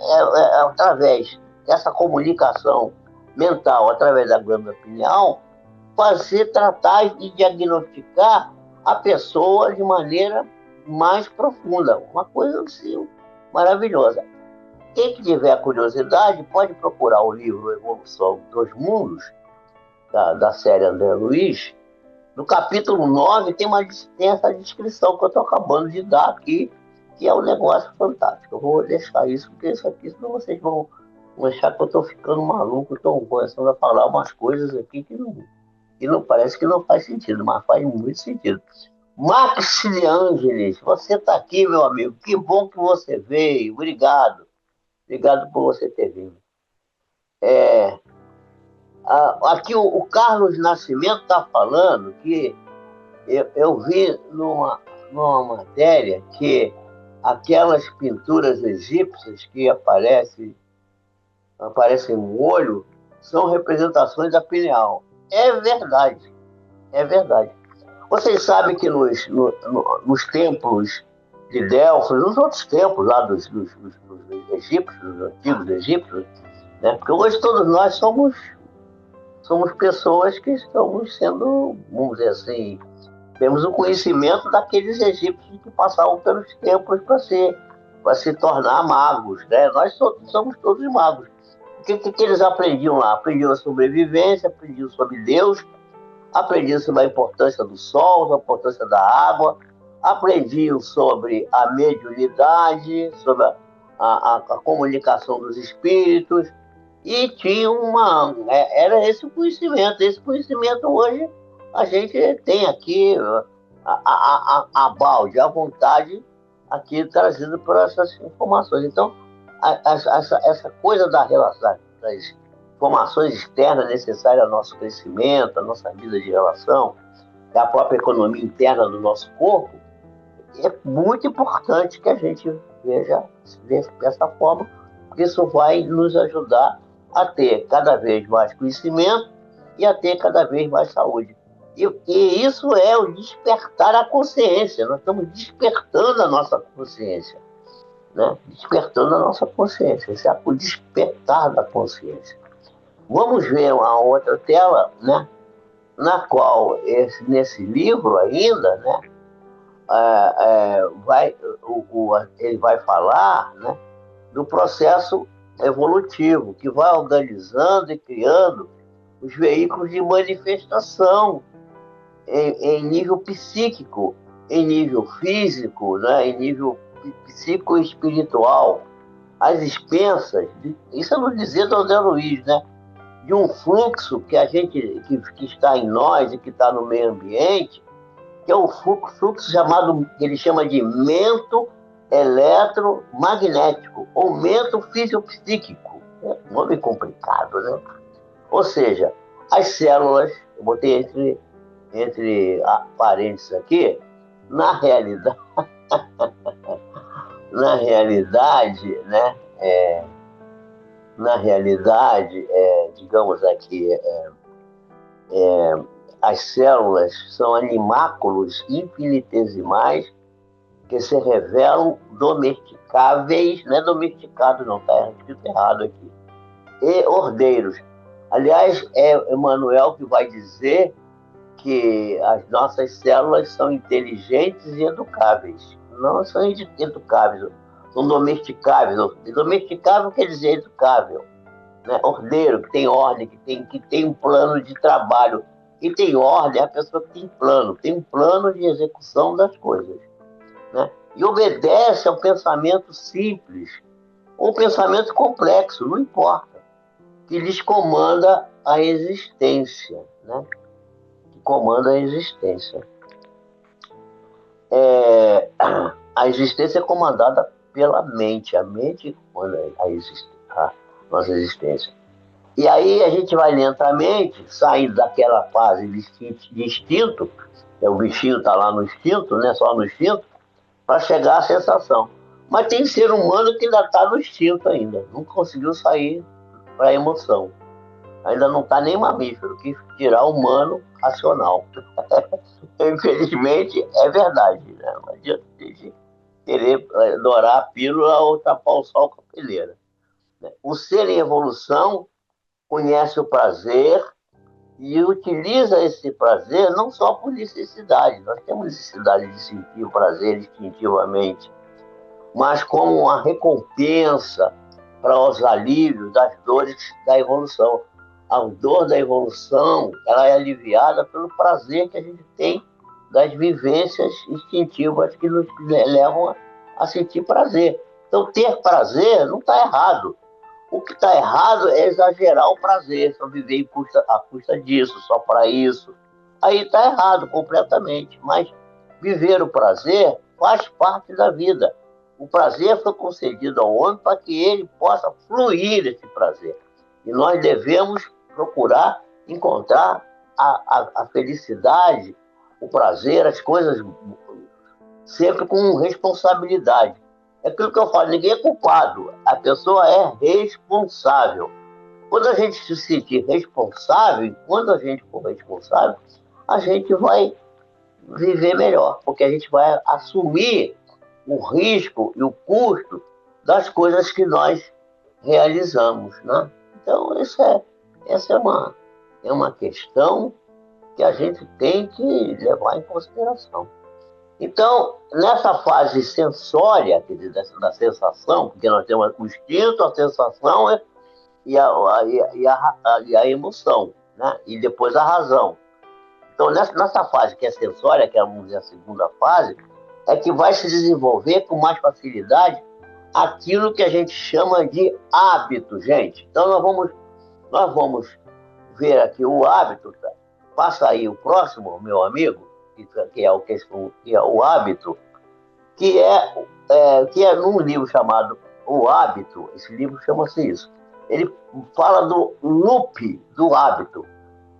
através dessa comunicação mental, através da glândula pineal, tratar e diagnosticar a pessoa de maneira mais profunda. Uma coisa assim, maravilhosa. Quem tiver curiosidade pode procurar o livro Evolução dos Mundos, da série André Luiz. No capítulo 9 tem essa descrição que eu estou acabando de dar aqui, que é um negócio fantástico. Eu vou deixar isso, porque isso aqui, senão vocês vão achar que eu estou ficando maluco, estou começando a falar umas coisas aqui que não parece que não faz sentido, mas faz muito sentido. Max de Ângeles, você está aqui, meu amigo. Que bom que você veio. Obrigado. Obrigado por você ter vindo. Aqui o Carlos Nascimento está falando que eu vi numa matéria que aquelas pinturas egípcias que aparecem no olho são representações da pineal. É verdade, é verdade. Vocês sabem que nos templos de Delfos, nos outros templos lá dos egípcios, dos antigos egípcios, né? Porque hoje todos nós somos pessoas que estamos sendo, vamos dizer assim, temos o conhecimento daqueles egípcios que passavam pelos templos para se tornar magos, né? Nós somos todos magos. O que eles aprendiam lá? Aprendiam a sobrevivência, aprendiam sobre Deus, aprendiam sobre a importância do sol, a importância da água, aprendiam sobre a mediunidade, sobre a comunicação dos espíritos, e tinham era esse o conhecimento. Esse conhecimento hoje a gente tem aqui a balde, à vontade, aqui trazido por essas informações. Então, essa coisa das informações externas necessárias ao nosso crescimento, à nossa vida de relação, à própria economia interna do nosso corpo, é muito importante que a gente veja dessa forma, porque isso vai nos ajudar a ter cada vez mais conhecimento e a ter cada vez mais saúde. E isso é o despertar a consciência. Nós estamos despertando a nossa consciência, né? Despertando a nossa consciência. Esse é o despertar da consciência. Vamos ver uma outra tela, né? Na qual, nesse livro ainda, né? Ele vai falar, né, do processo evolutivo, que vai organizando e criando os veículos de manifestação em nível psíquico, em nível físico, né, em nível psico-espiritual, às expensas, isso eu não dizia do André Luiz, né, de um fluxo que que está em nós e que está no meio ambiente, que é o fluxo chamado, que ele chama de mento eletromagnético, ou mento fisiopsíquico. É um nome complicado, né? Ou seja, as células, eu botei entre parênteses aqui, na realidade, né? Na realidade, digamos aqui, as células são animáculos infinitesimais que se revelam domesticáveis, não é domesticado não, está escrito errado aqui, e ordeiros. Aliás, é Emmanuel que vai dizer que as nossas células são inteligentes e educáveis. Não são educáveis, são domesticáveis. Domesticável quer dizer educável, né? Ordeiro, que tem ordem, que tem um plano de trabalho. Quem tem ordem é a pessoa que tem um plano de execução das coisas, né? E obedece ao pensamento simples, ou pensamento complexo, não importa, que lhes comanda a existência, né? Que comanda a existência. A existência é comandada pela mente, a mente comanda a nossa existência. E aí a gente vai lentamente saindo daquela fase de instinto, o bichinho está lá no instinto, né, só no instinto, para chegar à sensação. Mas tem ser humano que ainda está no instinto ainda, não conseguiu sair para a emoção. Ainda não está nem mamífero, que tirar humano racional. Infelizmente, é verdade, né? Não adianta a gente querer dourar a pílula ou tapar o sol com a peleira. O ser em evolução conhece o prazer e utiliza esse prazer não só por necessidade, nós temos necessidade de sentir o prazer instintivamente, mas como uma recompensa para os alívios das dores da evolução. A dor da evolução, ela é aliviada pelo prazer que a gente tem das vivências instintivas que nos levam a sentir prazer. Então, ter prazer não está errado. O que está errado é exagerar o prazer, só viver à custa disso, só para isso. Aí está errado completamente. Mas viver o prazer faz parte da vida. O prazer foi concedido ao homem para que ele possa fluir esse prazer. E nós devemos procurar encontrar a felicidade, o prazer, as coisas sempre com responsabilidade. É aquilo que eu falo, ninguém é culpado, a pessoa é responsável. Quando a gente se sentir responsável, quando a gente for responsável, a gente vai viver melhor, porque a gente vai assumir o risco e o custo das coisas que nós realizamos, né? Então, essa é uma questão que a gente tem que levar em consideração. Então, nessa fase sensória, quer dizer, da sensação, porque nós temos o instinto, a sensação e a emoção, né? E depois a razão. Então, nessa fase que é sensória, que é, vamos dizer, a segunda fase, é que vai se desenvolver com mais facilidade aquilo que a gente chama de hábito, gente. Então, nós vamos ver aqui o hábito. Passa aí o próximo, meu amigo, que é o hábito, que é num livro chamado O Hábito. Esse livro chama-se isso. Ele fala do loop do hábito.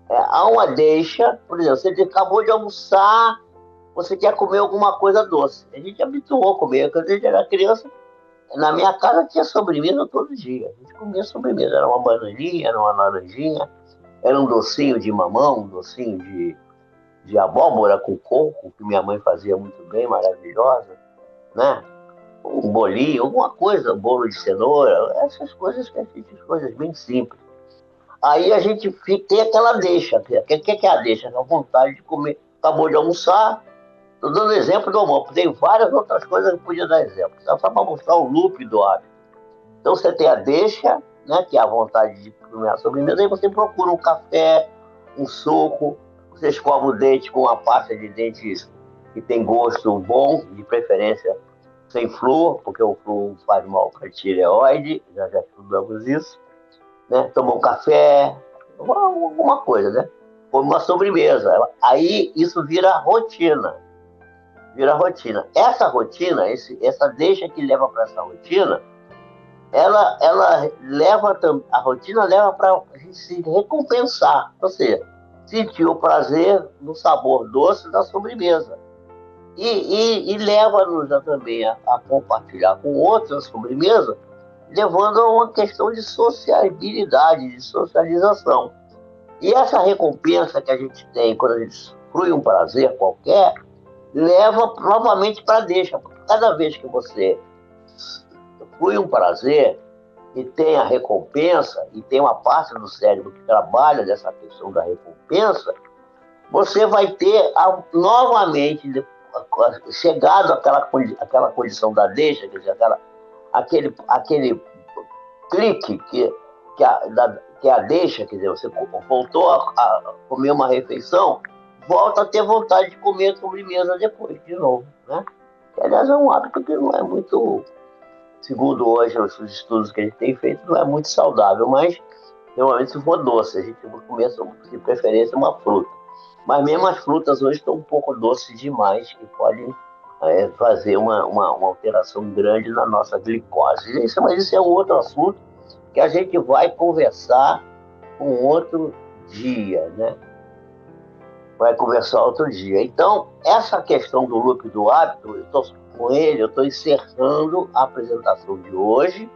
Há uma deixa, por exemplo, você acabou de almoçar, você quer comer alguma coisa doce. A gente habituou a comer. Quando a gente era criança, na minha casa tinha sobremesa todo dia. A gente comia sobremesa. Era uma bananinha, era uma laranjinha, era um docinho de mamão, um docinho de abóbora com coco, que minha mãe fazia muito bem, maravilhosa, né? Um bolinho, alguma coisa, um bolo de cenoura, essas coisas coisas bem simples. Aí a gente tem aquela deixa. O que é a deixa? A vontade de comer. Acabou de almoçar. Estou dando exemplo do almoço. Tem várias outras coisas que eu podia dar exemplo. Só para mostrar o loop do hábito. Então você tem a deixa, né, que é a vontade de comer a sobremesa. Aí você procura um café, um suco. Você escova o dente com uma pasta de dentes que tem gosto bom, de preferência sem flúor, porque o flúor faz mal para a tireoide. Já estudamos isso. Né? Tomar um café, alguma coisa, né? Come uma sobremesa. Aí isso vira rotina. Vira rotina. Essa rotina, essa deixa que leva para essa rotina, a rotina leva para a gente se recompensar. Ou seja, sentir o prazer no sabor doce da sobremesa. E leva-nos também a compartilhar com outros a sobremesa, levando a uma questão de sociabilidade, de socialização. E essa recompensa que a gente tem quando a gente frui um prazer qualquer, leva novamente para a deixa. Cada vez que você frui um prazer e tem a recompensa, e tem uma parte do cérebro que trabalha dessa questão da recompensa, você vai ter novamente chegado àquela condição da deixa, quer dizer, aquele clique que a deixa, quer dizer, você voltou a comer uma refeição, volta a ter vontade de comer sobremesa depois, de novo, né? Que, aliás, é um hábito que não é muito, segundo hoje os estudos que a gente tem feito, não é muito saudável, mas normalmente se for doce, a gente comer, de preferência, uma fruta. Mas mesmo as frutas hoje estão um pouco doces demais e podem fazer uma alteração grande na nossa glicose. Mas isso é um outro assunto que a gente vai conversar um outro dia, né? Vai conversar outro dia. Então, essa questão do loop do hábito, eu estou com ele, eu estou encerrando a apresentação de hoje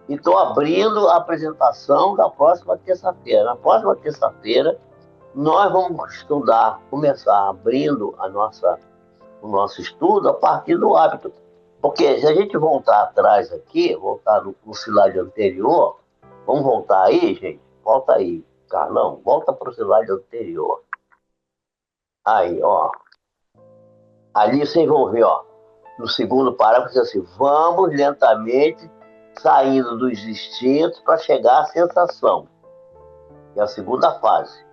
e estou abrindo a apresentação da próxima terça-feira. Na próxima terça-feira, nós vamos estudar, começar abrindo o nosso estudo a partir do hábito. Porque se a gente voltar atrás aqui, voltar no slide anterior, vamos voltar aí, gente? Volta aí, Carlão, volta para o slide anterior. Aí, ó. Ali vocês vão ver, ó, no segundo parágrafo, diz assim, vamos lentamente saindo dos instintos para chegar à sensação, que é a segunda fase.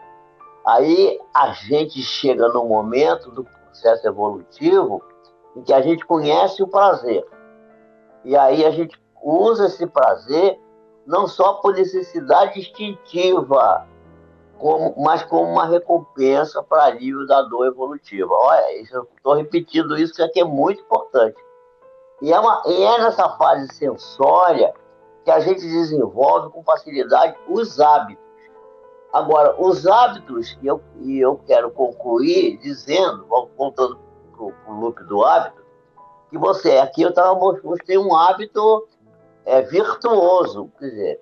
Aí a gente chega no momento do processo evolutivo em que a gente conhece o prazer. E aí a gente usa esse prazer não só por necessidade instintiva, mas como uma recompensa para alívio da dor evolutiva. Olha, eu estou repetindo isso, que aqui é muito importante. E é nessa fase sensória que a gente desenvolve com facilidade os hábitos. Agora, os hábitos, e eu quero concluir dizendo, voltando para o loop do hábito, que aqui eu mostrei um hábito virtuoso, quer dizer,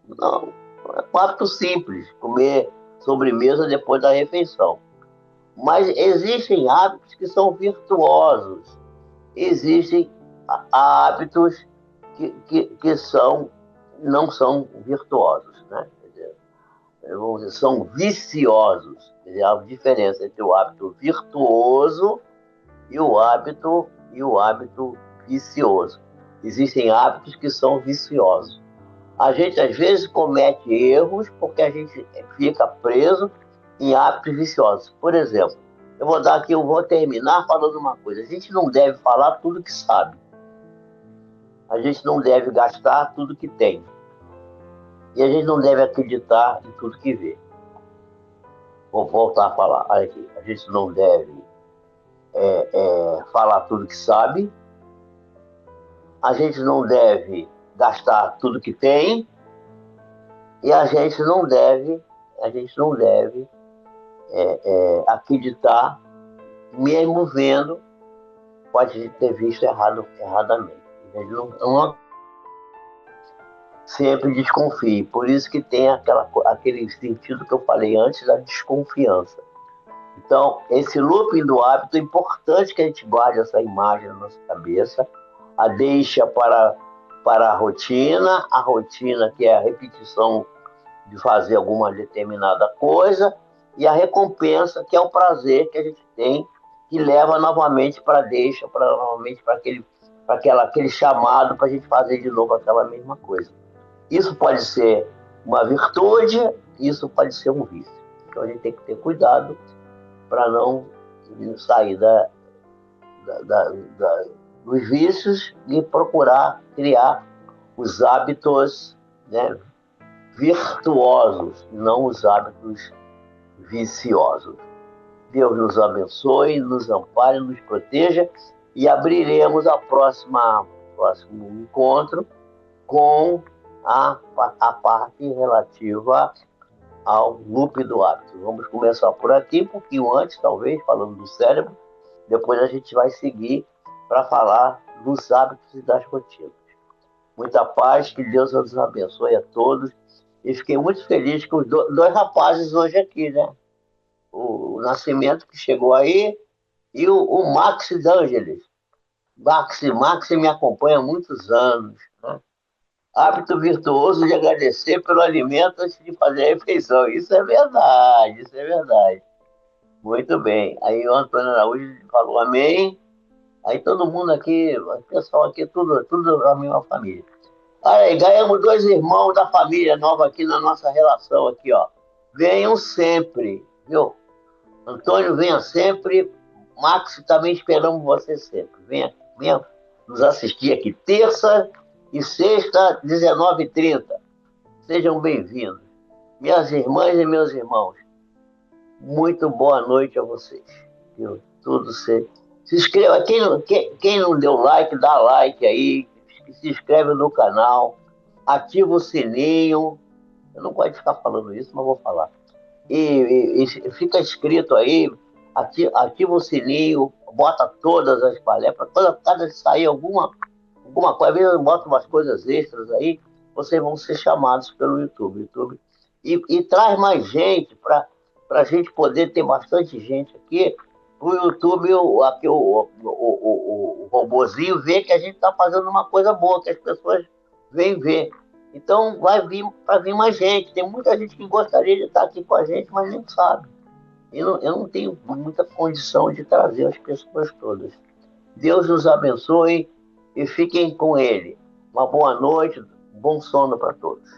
não, é um hábito simples, comer sobremesa depois da refeição. Mas existem hábitos que são virtuosos, existem hábitos que não são virtuosos, né? Vamos dizer, são viciosos. Quer dizer, há uma diferença entre o hábito virtuoso e o hábito vicioso. Existem hábitos que são viciosos. A gente, às vezes, comete erros porque a gente fica preso em hábitos viciosos. Por exemplo, eu vou terminar falando uma coisa. A gente não deve falar tudo que sabe. A gente não deve gastar tudo que tem. E a gente não deve acreditar em tudo que vê. Vou voltar a falar. Olha aqui. A gente não deve falar tudo que sabe. A gente não deve gastar tudo que tem. E a gente não deve acreditar, mesmo vendo, pode ter visto erradamente. A gente não sempre desconfie. Por isso que tem aquele sentido que eu falei antes da desconfiança. Então, esse looping do hábito é importante que a gente guarde essa imagem na nossa cabeça, a deixa para a rotina que é a repetição de fazer alguma determinada coisa, e a recompensa, que é o prazer que a gente tem, que leva novamente para a deixa, novamente para aquele chamado para a gente fazer de novo aquela mesma coisa. Isso pode ser uma virtude, isso pode ser um vício. Então a gente tem que ter cuidado para não sair dos vícios e procurar criar os hábitos, né, virtuosos, não os hábitos viciosos. Deus nos abençoe, nos ampare, nos proteja, e abriremos o próximo encontro com a parte relativa ao loop do hábito. Vamos começar por aqui, um pouquinho antes, talvez, falando do cérebro. Depois a gente vai seguir para falar dos hábitos e das rotinas. Muita paz, que Deus nos abençoe a todos E fiquei muito feliz com os dois rapazes hoje aqui, né? O Nascimento, que chegou aí, e o Max D'Angeles. Max me acompanha há muitos anos, né? Hábito virtuoso de agradecer pelo alimento antes de fazer a refeição. Isso é verdade, isso é verdade. Muito bem. Aí o Antônio Araújo falou amém. Aí todo mundo aqui, o pessoal aqui, tudo a mesma família. Olha aí, ganhamos dois irmãos da família nova aqui na nossa relação aqui, ó. Venham sempre, viu? Antônio, venha sempre. Max, também esperamos você sempre. Venha nos assistir aqui terça e sexta, 19h30. Sejam bem-vindos. Minhas irmãs e meus irmãos, muito boa noite a vocês. Viu? Tudo certo. Se inscreva. Quem não deu like, dá like aí. Se inscreve no canal. Ativa o sininho. Eu não gosto de ficar falando isso, mas vou falar. E fica inscrito aí. Ativa o sininho. Bota todas as palestras. Quando cada sair alguma coisa, às vezes eu boto umas coisas extras aí. Vocês vão ser chamados pelo YouTube. E traz mais gente para a gente poder ter bastante gente aqui, o YouTube, aqui, o robozinho vê que a gente está fazendo uma coisa boa, que as pessoas vêm ver. Então vai vir para vir mais gente. Tem muita gente que gostaria de estar aqui com a gente, mas nem sabe. Eu não tenho muita condição de trazer as pessoas todas. Deus nos abençoe e fiquem com Ele. Uma boa noite, bom sono para todos.